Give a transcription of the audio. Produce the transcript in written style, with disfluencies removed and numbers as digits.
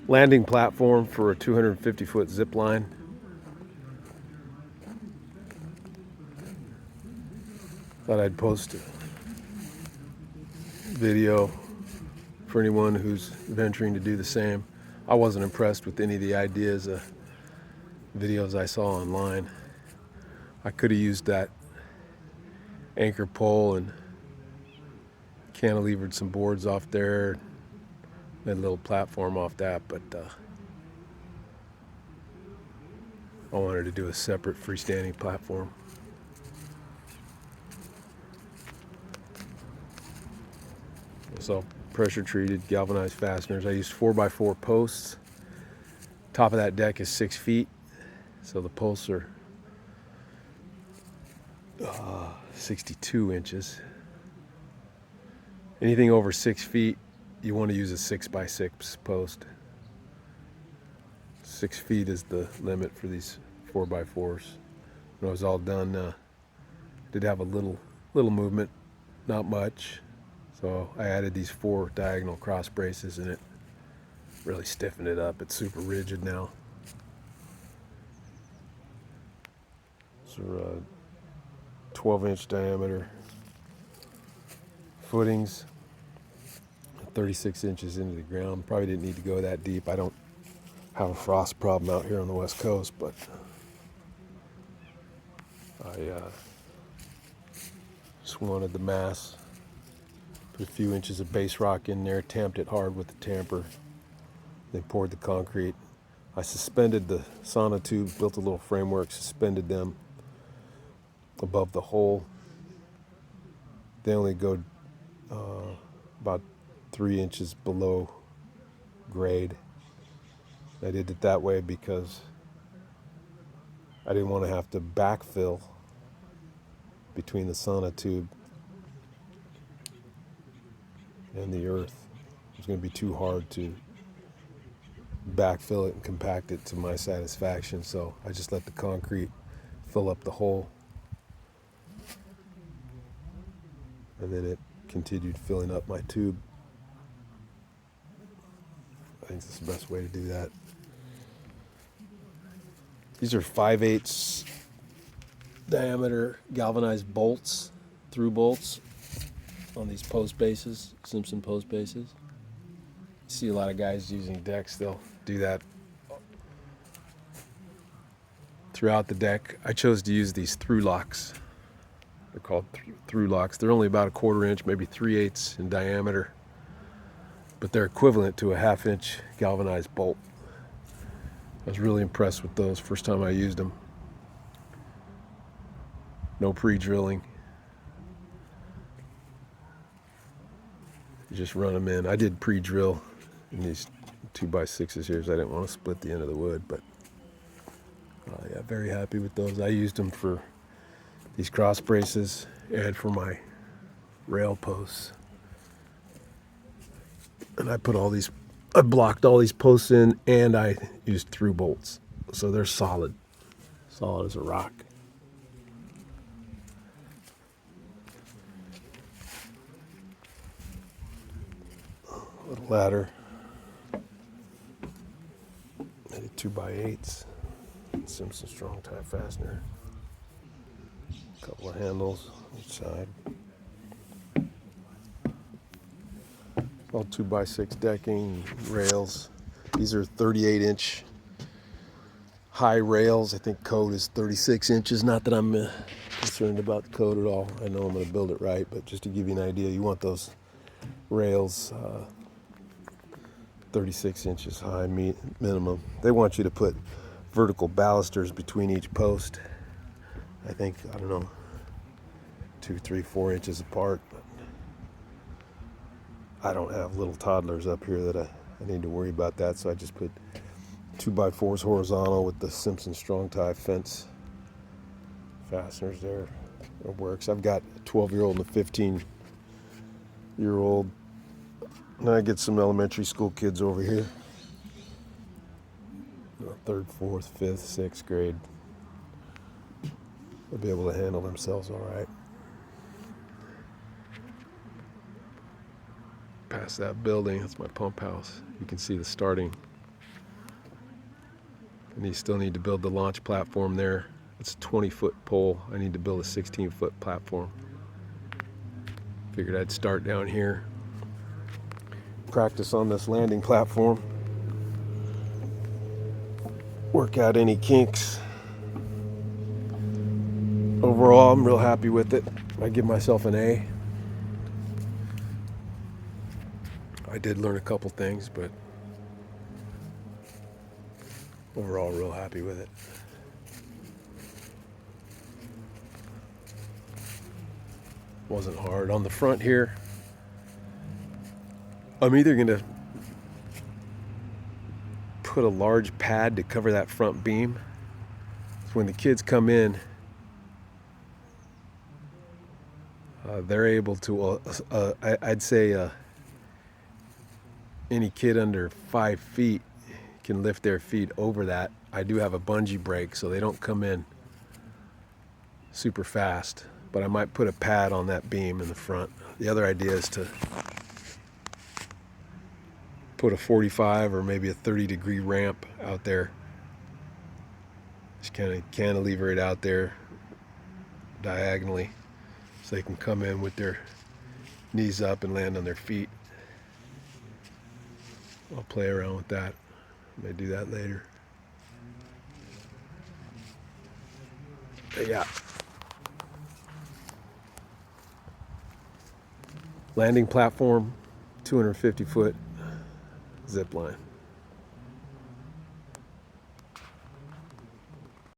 landing platform for a 250-foot zip line. Thought I'd post a video for anyone who's venturing to do the same. I wasn't impressed with any of the ideas, videos I saw online. I could have used that anchor pole and cantilevered some boards off there, made a little platform off that, but I wanted to do a separate freestanding platform. It's all pressure treated galvanized fasteners. I used 4x4 posts. Top of that deck is 6 feet, so the posts are 62 inches. Anything over 6 feet, you want to use a 6x6 post. 6 feet is the limit for these 4x4s. When it was all done, did have a little movement, not much. So I added these 4 diagonal cross braces and it really stiffened it up. It's super rigid now. So 12-inch diameter footings, 36 inches into the ground. Probably didn't need to go that deep. I don't have a frost problem out here on the West Coast, but I just wanted the mass. Put a few inches of base rock in there, tamped it hard with the tamper, then poured the concrete. I suspended the sauna tubes, built a little framework, suspended them above the hole. They only go about 3 inches below grade. I did it that way because I didn't want to have to backfill between the sauna tube and the earth. It was going to be too hard to backfill it and compact it to my satisfaction, so I just let the concrete fill up the hole, and then it continued filling up my tube. I think that's the best way to do that. These are 5/8 diameter galvanized bolts, through bolts on these post bases, Simpson post bases. You see a lot of guys using decks, they'll do that throughout the deck. I chose to use these through locks. They're called through locks. They're only about a 1/4 inch, maybe 3/8 in diameter, but they're equivalent to a 1/2 inch galvanized bolt. I was really impressed with those first time I used them. No pre-drilling. You just run them in. I did pre-drill in these 2x6s here, so I didn't want to split the end of the wood, but yeah, very happy with those. I used them for these cross braces and for my rail posts. And I blocked all these posts in, and I used through bolts. So they're solid as a rock. Little ladder. I did 2x8s. Simpson strong tie fastener. A couple of handles each side. All 2x6 decking, rails. These are 38-inch high rails. I think code is 36 inches. Not that I'm concerned about the code at all. I know I'm going to build it right, but just to give you an idea, you want those rails 36 inches high minimum. They want you to put vertical balusters between each post. I think, I don't know, 2, 3, 4 inches apart. But I don't have little toddlers up here that I need to worry about that, so I just put 2x4s horizontal with the Simpson strong tie fence fasteners there. It works. I've got a 12-year-old and a 15-year-old. And I get some elementary school kids over here. 3rd, 4th, 5th, 6th grade. They'll be able to handle themselves all right. Past that building, that's my pump house. You can see the starting And you still need to build the launch platform there. It's a 20-foot pole. I need to build a 16-foot platform. Figured I'd start down here, practice on this landing platform, work out any kinks. Overall, I'm real happy with it. I give myself an A. I did learn a couple things, but overall, real happy with it. Wasn't hard. On the front here, I'm either going to put a large pad to cover that front beam. So when the kids come in, they're able to, I'd say any kid under 5 feet can lift their feet over that. I do have a bungee brake, so they don't come in super fast, but I might put a pad on that beam in the front. The other idea is to put a 45 or maybe a 30-degree ramp out there. Just kind of cantilever it out there diagonally so they can come in with their knees up and land on their feet. I'll play around with that. I may do that later. But yeah. Landing platform, 250-foot zip line.